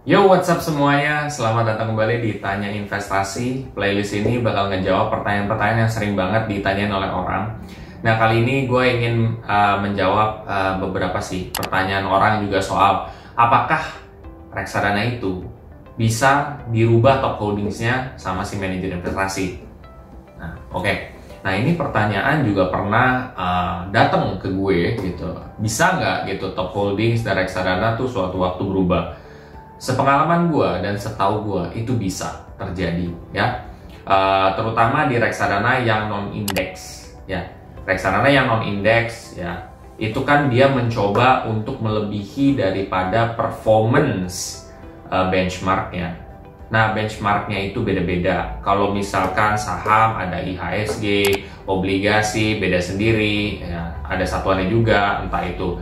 Yo, what's up semuanya? Selamat datang kembali di Tanya Investasi. Playlist ini bakal ngejawab pertanyaan-pertanyaan yang sering banget ditanyain oleh orang. Nah, kali ini gue ingin menjawab beberapa sih pertanyaan orang juga soal apakah reksadana itu bisa dirubah top holdingsnya sama si manajer investasi. Nah, oke. Nah, ini pertanyaan juga pernah datang ke gue gitu. Bisa nggak gitu top holdings dari reksadana tuh suatu waktu berubah? Sepengalaman gue dan setahu gue itu bisa terjadi ya, terutama di reksadana yang non indeks ya. Reksadana yang non indeks ya, itu kan dia mencoba untuk melebihi daripada performance benchmarknya. Nah, benchmarknya itu beda-beda. Kalau misalkan saham ada IHSG, obligasi beda sendiri ya, ada satuannya juga, entah itu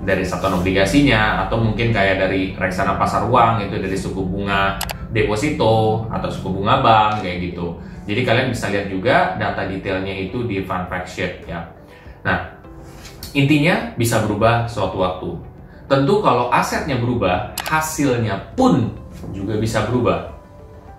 dari satuan obligasinya atau mungkin kayak dari reksadana pasar uang itu dari suku bunga deposito atau suku bunga bank kayak gitu. Jadi kalian bisa lihat juga data detailnya itu di fund fact sheet ya. Nah, intinya bisa berubah suatu waktu. Tentu kalau asetnya berubah, hasilnya pun juga bisa berubah.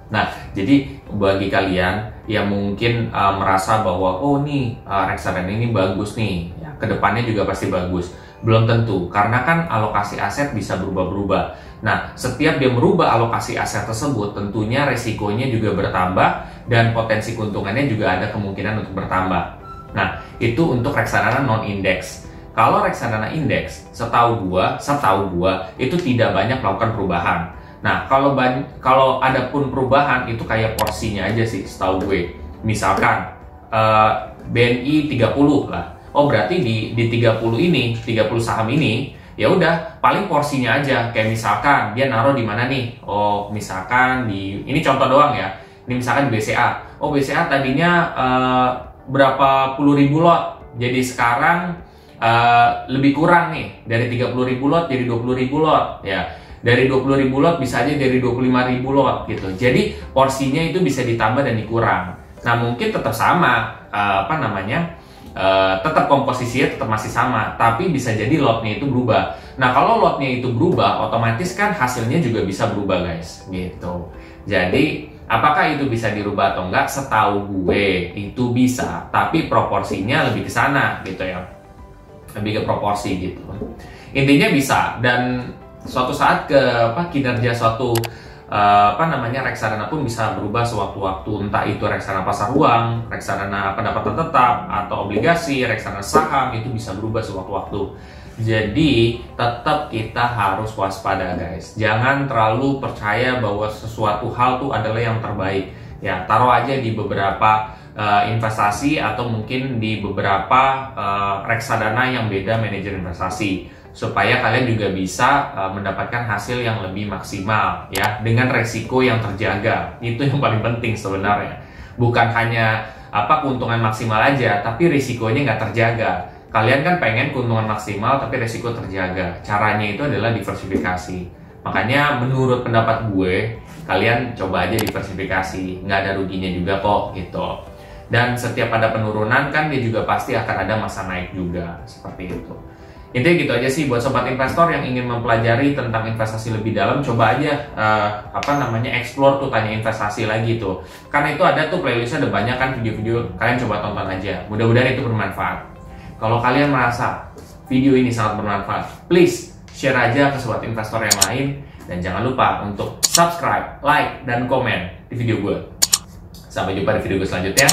Nah, jadi bagi kalian yang mungkin merasa bahwa oh nih reksadana ini bagus nih, ya, kedepannya juga pasti bagus. Belum tentu, karena kan alokasi aset bisa berubah-berubah. Nah, setiap dia merubah alokasi aset tersebut, tentunya resikonya juga bertambah dan potensi keuntungannya juga ada kemungkinan untuk bertambah. Nah, itu untuk reksadana non-indeks. Kalau reksadana indeks, setahu gua itu tidak banyak melakukan perubahan. Nah, kalau ada pun perubahan itu kayak porsinya aja sih setahu gue. Misalkan BNI 30 lah. Oh, berarti di 30 saham ini ya udah paling porsinya aja. Kayak misalkan dia naruh di mana nih? Oh, misalkan ini contoh doang ya. Ini misalkan BCA. Oh, BCA tadinya berapa puluh ribu lot. Jadi sekarang lebih kurang nih, dari 30.000 lot jadi 20.000 lot ya. Dari 20.000 lot bisa aja dari 25.000 lot gitu. Jadi porsinya itu bisa ditambah dan dikurang. Nah, mungkin tetap sama tetap komposisinya tetap masih sama, tapi bisa jadi lotnya itu berubah. Nah, kalau lotnya itu berubah, otomatis kan hasilnya juga bisa berubah, guys gitu. Jadi apakah itu bisa dirubah atau enggak? Setahu gue itu bisa, tapi proporsinya lebih ke sana gitu ya. Lebih ke proporsi gitu. Intinya bisa, dan suatu saat kinerja suatu reksadana pun bisa berubah sewaktu-waktu, entah itu reksadana pasar uang, reksadana pendapatan tetap atau obligasi, reksadana saham itu bisa berubah sewaktu-waktu. Jadi tetap kita harus waspada, guys. Jangan terlalu percaya bahwa sesuatu hal tuh adalah yang terbaik. Ya, taruh aja di beberapa investasi atau mungkin di beberapa reksadana yang beda manajer investasi, supaya kalian juga bisa mendapatkan hasil yang lebih maksimal ya, dengan resiko yang terjaga. Itu yang paling penting sebenarnya. Bukan hanya keuntungan maksimal aja, tapi risikonya nggak terjaga. Kalian kan pengen keuntungan maksimal tapi resiko terjaga. Caranya itu adalah diversifikasi. Makanya menurut pendapat gue, kalian coba aja diversifikasi, nggak ada ruginya juga kok gitu. Dan setiap ada penurunan kan dia juga pasti akan ada masa naik juga, seperti itu. Intinya gitu aja sih buat sobat investor yang ingin mempelajari tentang investasi lebih dalam, coba aja explore tuh Tanya Investasi lagi tuh. Karena itu ada tuh playlistnya, ada banyak kan video-video, kalian coba tonton aja. Mudah-mudahan itu bermanfaat. Kalau kalian merasa video ini sangat bermanfaat, please share aja ke sobat investor yang lain, dan jangan lupa untuk subscribe, like, dan komen di video gue. Sampai jumpa di video gue selanjutnya.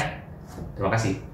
Terima kasih.